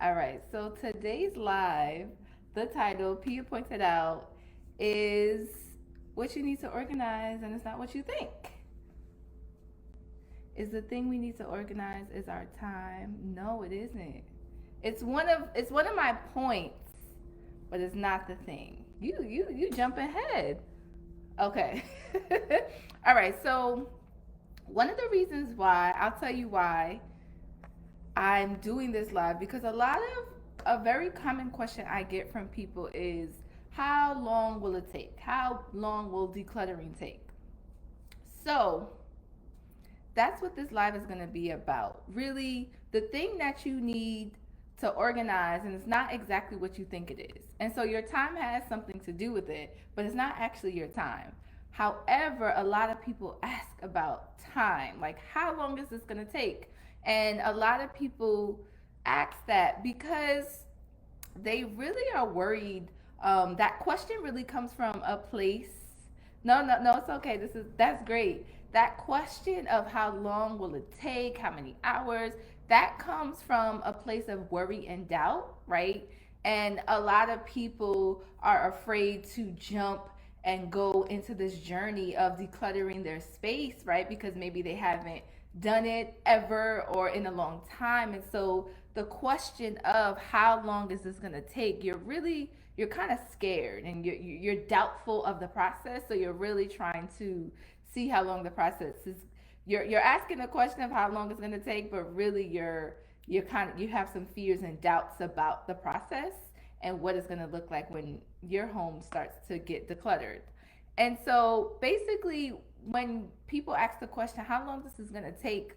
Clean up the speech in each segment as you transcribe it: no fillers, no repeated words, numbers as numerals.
All right, so today's live, the title, Pia pointed out, is what you need to organize and it's not what you think. Is the thing we need to organize is our time? No, it isn't. It's one of my points, but it's not the thing. You jump ahead. Okay. All right, so one of the reasons why, I'll tell you why I'm doing this live, because a very common question I get from people is, how long will it take? How long will decluttering take? So that's what this live is going to be about. Really, the thing that you need to organize, and it's not exactly what you think it is. And so your time has something to do with it, but it's not actually your time. However, a lot of people ask about time, like how long is this going to take? And a lot of people ask that because they really are worried. That question really comes from a place. No, no, no, it's okay. That's great. That question of how long will it take, how many hours, that comes from a place of worry and doubt, right? And a lot of people are afraid to jump and go into this journey of decluttering their space, right? Because maybe they haven't done it ever or in a long time. And so the question of how long is this going to take, you're kind of scared and you're doubtful of the process. So you're really trying to see how long the process is. You're asking the question of how long it's going to take, but really you have some fears and doubts about the process and what it's going to look like when your home starts to get decluttered. And so basically, when people ask the question, how long this is going to take,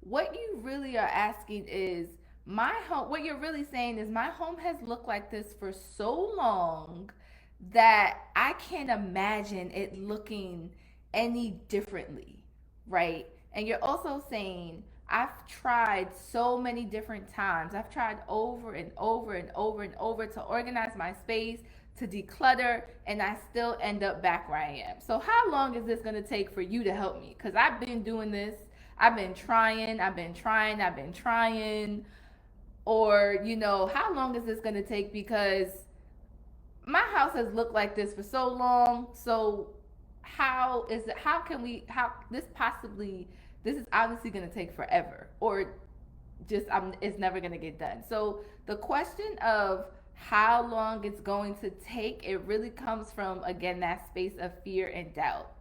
what you really are asking is, my home, what you're really saying is, my home has looked like this for so long that I can't imagine it looking any differently, right? And you're also saying, I've tried so many different times. I've tried over and over and over and over to organize my space, to declutter, and I still end up back where I am. So, how long is this going to take for you to help me? Because I've been doing this. I've been trying, I've been trying. Or, how long is this going to take? Because my house has looked like this for so long. So, how can we, how, this is obviously going to take forever. Or it's never going to get done. So the question of how long it's going to take, it really comes from, again, that space of fear and doubt.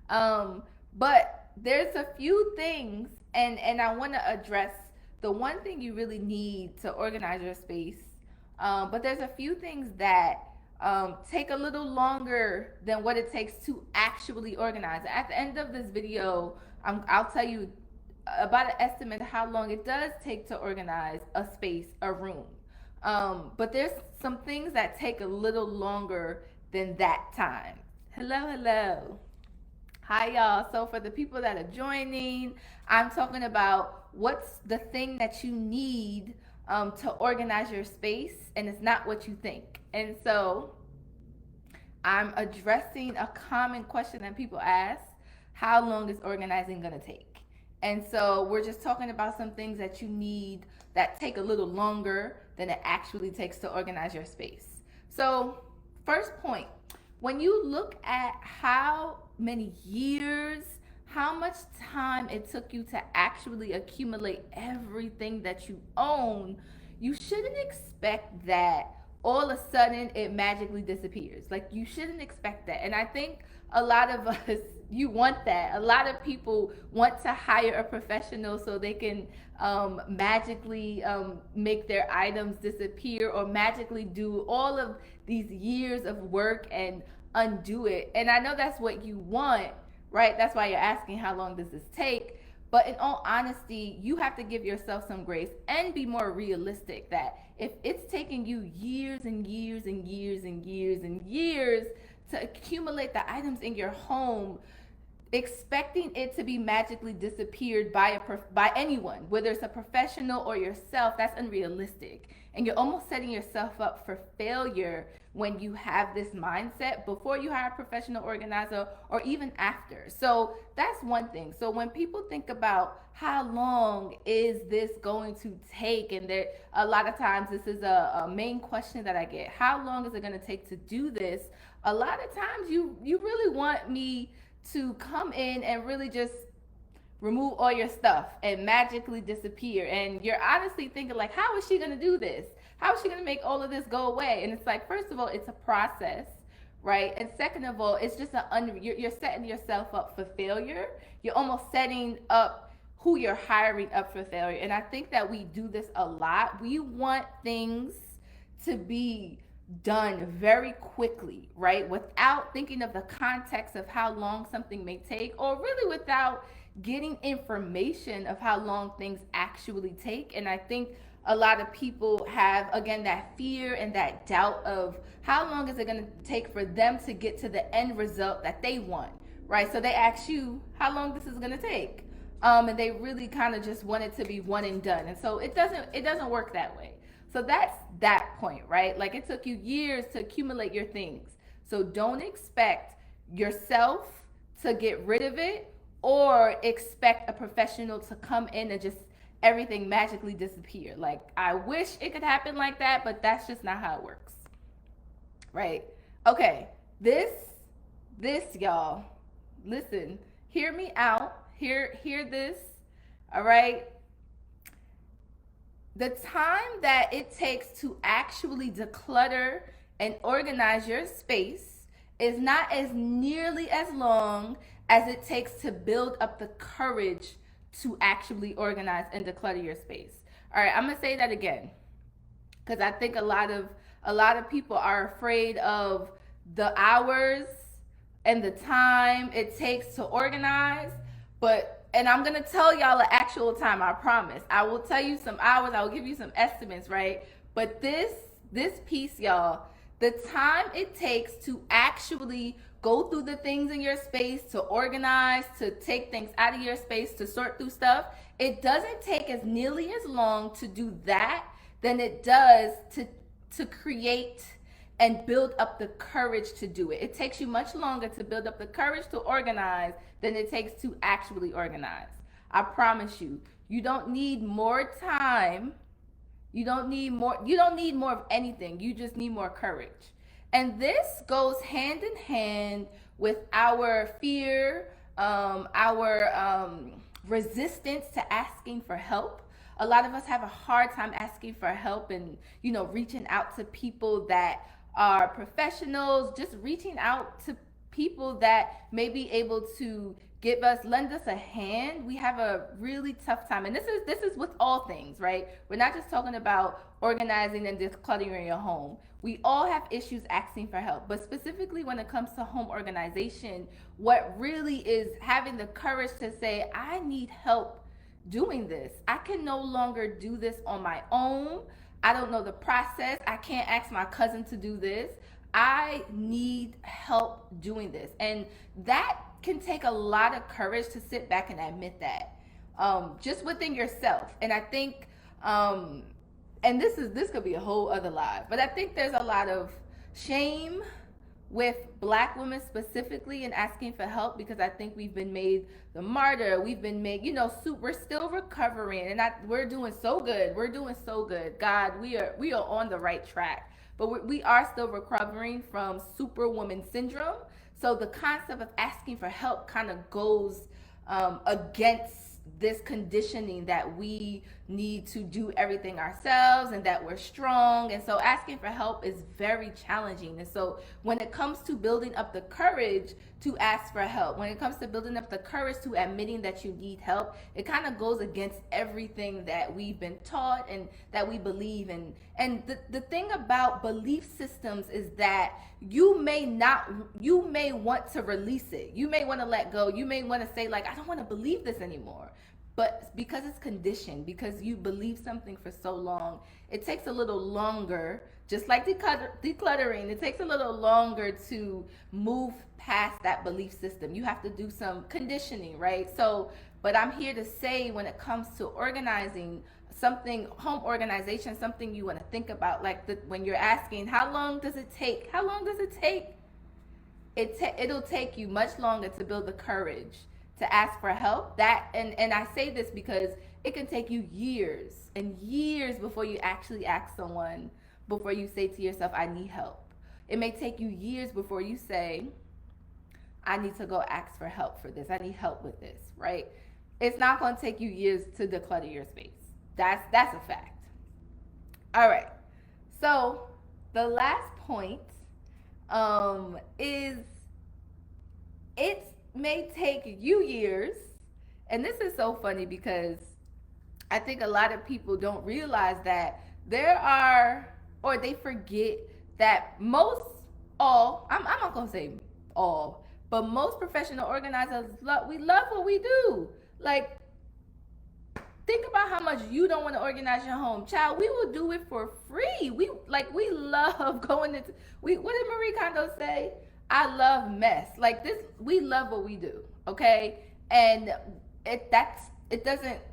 But there's a few things, and I want to address the one thing you really need to organize your space. But there's a few things that take a little longer than what it takes to actually organize. At the end of this video, I'll tell you about an estimate of how long it does take to organize a space, a room. But there's some things that take a little longer than that time. Hello, hello. Hi, y'all. So, for the people that are joining, I'm talking about what's the thing that you need to organize your space, and it's not what you think. And so, I'm addressing a common question that people ask: how long is organizing going to take? And so we're just talking about some things that you need that take a little longer than it actually takes to organize your space. So, first point, when you look at how many years, how much time it took you to actually accumulate everything that you own, you shouldn't expect that all of a sudden it magically disappears. Like, you shouldn't expect that. And I think a lot of us, you want that. A lot of people want to hire a professional so they can magically make their items disappear, or magically do all of these years of work and undo it. And I know that's what you want, right? That's why you're asking, how long does this take? But in all honesty, you have to give yourself some grace and be more realistic, that if it's taking you years and years and years and years and years to accumulate the items in your home, expecting it to be magically disappeared by by anyone, whether it's a professional or yourself, that's unrealistic. And you're almost setting yourself up for failure when you have this mindset before you hire a professional organizer or even after. So that's one thing. So when people think about how long is this going to take, and there a lot of times this is a main question that I get: how long is it going to take to do this? A lot of times you really want me to come in and really just remove all your stuff and magically disappear. And you're honestly thinking, like, how is she going to do this? How is she going to make all of this go away? And it's like, first of all, it's a process, right? And second of all, it's just you're setting yourself up for failure. You're almost setting up who you're hiring up for failure. And I think that we do this a lot. We want things to be done very quickly, right? Without thinking of the context of how long something may take, or really without getting information of how long things actually take. And I think a lot of people have, again, that fear and that doubt of how long is it going to take for them to get to the end result that they want, right? So they ask you how long this is going to take. And they really kind of just want it to be one and done. And so it doesn't work that way. So that's that point, right? Like, it took you years to accumulate your things. So don't expect yourself to get rid of it, or expect a professional to come in and just everything magically disappear. Like, I wish it could happen like that, but that's just not how it works, right? Okay, this y'all, listen, hear me out. Hear this, all right? The time that it takes to actually declutter and organize your space is not as nearly as long as it takes to build up the courage to actually organize and declutter your space. All right, I'm gonna say that again, because I think a lot of people are afraid of the hours and the time it takes to organize. And I'm gonna tell y'all an actual time, I promise. I will tell you some hours, I will give you some estimates, right? But this piece, y'all, the time it takes to actually go through the things in your space, to organize, to take things out of your space, to sort through stuff, it doesn't take as nearly as long to do that than it does to create and build up the courage to do it. It takes you much longer to build up the courage to organize than it takes to actually organize. I promise you. You don't need more time. You don't need more of anything. You just need more courage. And this goes hand in hand with our fear, our resistance to asking for help. A lot of us have a hard time asking for help and, reaching out to people that are professionals, just reaching out to people that may be able to lend us a hand. We have a really tough time. And this is with all things, right? We're not just talking about organizing and decluttering your home. We all have issues asking for help, but specifically when it comes to home organization, what really is having the courage to say, I need help doing this. I can no longer do this on my own. I don't know the process. I can't ask my cousin to do this. I need help doing this. And that can take a lot of courage to sit back and admit that, just within yourself. And I think, and this could be a whole other live, but I think there's a lot of shame with Black women specifically in asking for help, because I think we've been made the martyr. We've been made, we're still recovering, and we're doing so good. We're doing so good. God, we are on the right track, but we are still recovering from superwoman syndrome. So the concept of asking for help kind of goes against this conditioning that we need to do everything ourselves and that we're strong. And so asking for help is very challenging. And so when it comes to building up the courage to ask for help, when it comes to building up the courage to admitting that you need help, it kind of goes against everything that we've been taught and that we believe in. And the thing about belief systems is that you may want to release it. You may want to let go. You may want to say, like, I don't want to believe this anymore. but because it's conditioned, because you believe something for so long, it takes a little longer. Just like decluttering, it takes a little longer to move past that belief system. You have to do some conditioning, right? So, but I'm here to say, when it comes to organizing something, home organization, something you want to think about, like when you're asking, how long does it take? How long does it take? It'll take you much longer to build the courage to ask for help. And I say this because it can take you years and years before you actually ask someone, before you say to yourself, I need help. It may take you years before you say, I need to go ask for help for this. I need help with this, right? It's not going to take you years to declutter your space. That's a fact. All right. So the last point is, it may take you years. And this is so funny because I think a lot of people don't realize that there are, or they forget that I'm not going to say all, but most professional organizers, we love what we do. Like, think about how much you don't want to organize your home. Child, we will do it for free. We love going into, what did Marie Kondo say? I love mess. Like this, we love what we do, okay? And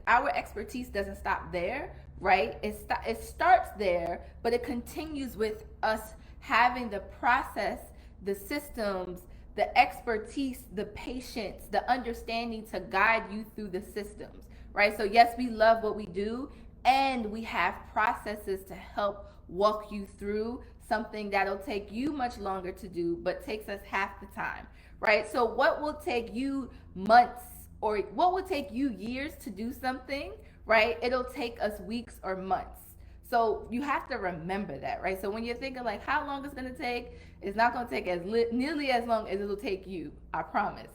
our expertise doesn't stop there, right? It starts there, but it continues with us having the process, the systems, the expertise, the patience, the understanding to guide you through the systems, right? So yes, we love what we do, and we have processes to help walk you through something that'll take you much longer to do, but takes us half the time, right? So what will take you months, or what will take you years to do something, right? It'll take us weeks or months. So you have to remember that, right? So when you're thinking like how long it's going to take, it's not going to take nearly as long as it'll take you, I promise.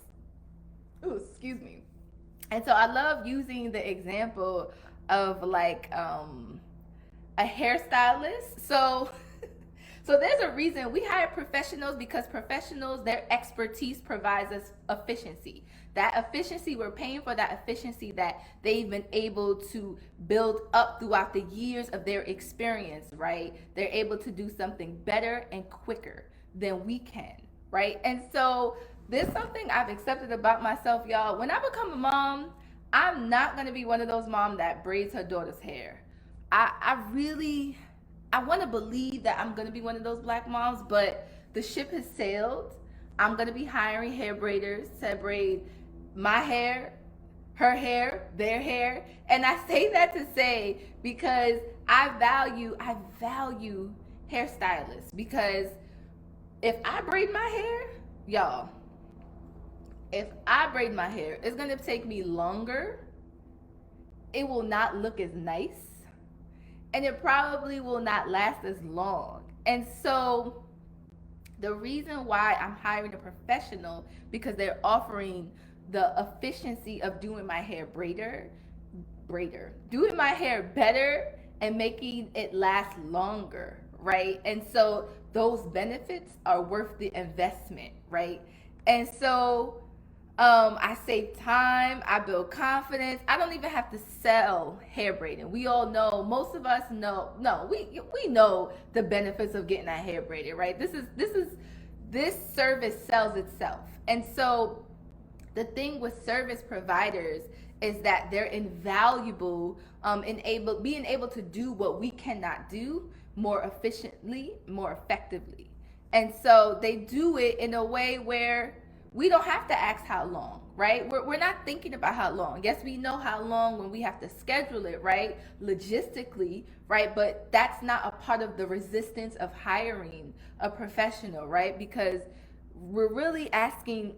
Ooh, excuse me. And so I love using the example of like a hairstylist. So there's a reason we hire professionals, because professionals, their expertise provides us efficiency. That efficiency, we're paying for that efficiency that they've been able to build up throughout the years of their experience, right? They're able to do something better and quicker than we can, right? And so there's something I've accepted about myself, y'all. When I become a mom, I'm not going to be one of those moms that braids her daughter's hair. I want to believe that I'm going to be one of those black moms, but the ship has sailed. I'm going to be hiring hair braiders to braid my hair, her hair, their hair. And I say that to say, because I value hairstylists, because if I braid my hair, y'all, if I braid my hair, it's going to take me longer. It will not look as nice, and it probably will not last as long. And so the reason why I'm hiring a professional, because they're offering the efficiency of doing my hair doing my hair better and making it last longer, right? And so those benefits are worth the investment, right? And so I save time, I build confidence. I don't even have to sell hair braiding. We all know, most of us know, we know the benefits of getting our hair braided, right? This service sells itself. And so the thing with service providers is that they're invaluable in being able to do what we cannot do more efficiently, more effectively. And so they do it in a way where we don't have to ask how long, right? We're not thinking about how long. Yes, we know how long when we have to schedule it, right? Logistically, right? But that's not a part of the resistance of hiring a professional, right? Because we're really asking,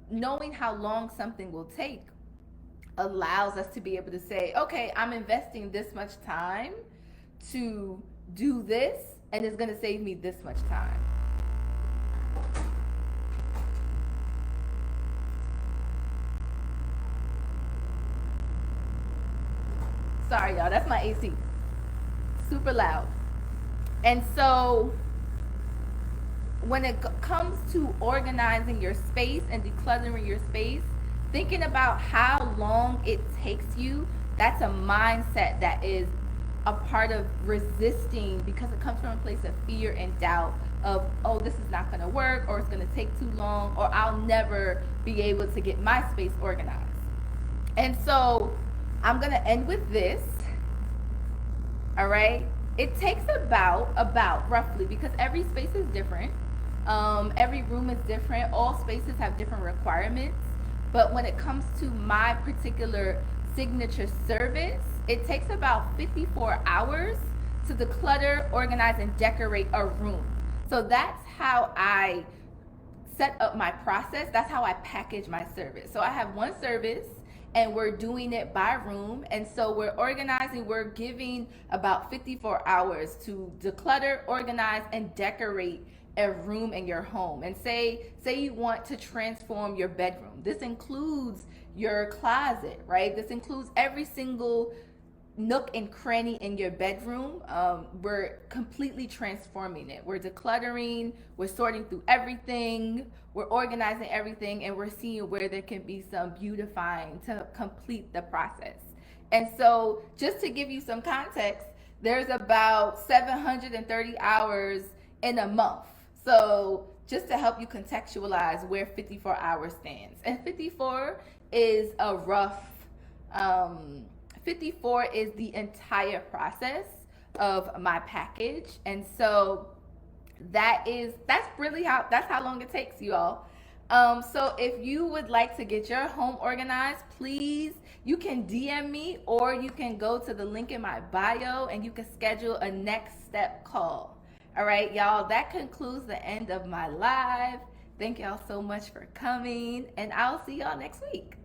knowing how long something will take allows us to be able to say, okay, I'm investing this much time to do this, and it's going to save me this much time. Sorry, y'all, that's my AC. Super loud. And so when it comes to organizing your space and decluttering your space, thinking about how how long it takes you, that's a mindset that is a part of resisting, because it comes from a place of fear and doubt of, oh, this is not going to work, or it's going to take too long, or I'll never be able to get my space organized. And so I'm going to end with this. All right. It takes about roughly, because every space is different. Every room is different. All spaces have different requirements. But when it comes to my particular signature service, it takes about 54 hours to declutter, organize, and decorate a room. So that's how I set up my process. That's how I package my service. So I have one service, and we're doing it by room. And so we're organizing, we're giving about 54 hours to declutter, organize, and decorate a room in your home. And say you want to transform your bedroom. This includes your closet, right? This includes every single nook and cranny in your bedroom. We're completely transforming it. We're decluttering, we're sorting through everything, we're organizing everything, and we're seeing where there can be some beautifying to complete the process. And so just to give you some context, there's about 730 hours in a month. So just to help you contextualize where 54 hours stands. And 54 is a rough 54 is the entire process of my package. And so that's how long it takes, you all. So if you would like to get your home organized, please, you can DM me, or you can go to the link in my bio and you can schedule a next step call. All right, y'all, that concludes the end of my live. Thank y'all so much for coming, and I'll see y'all next week.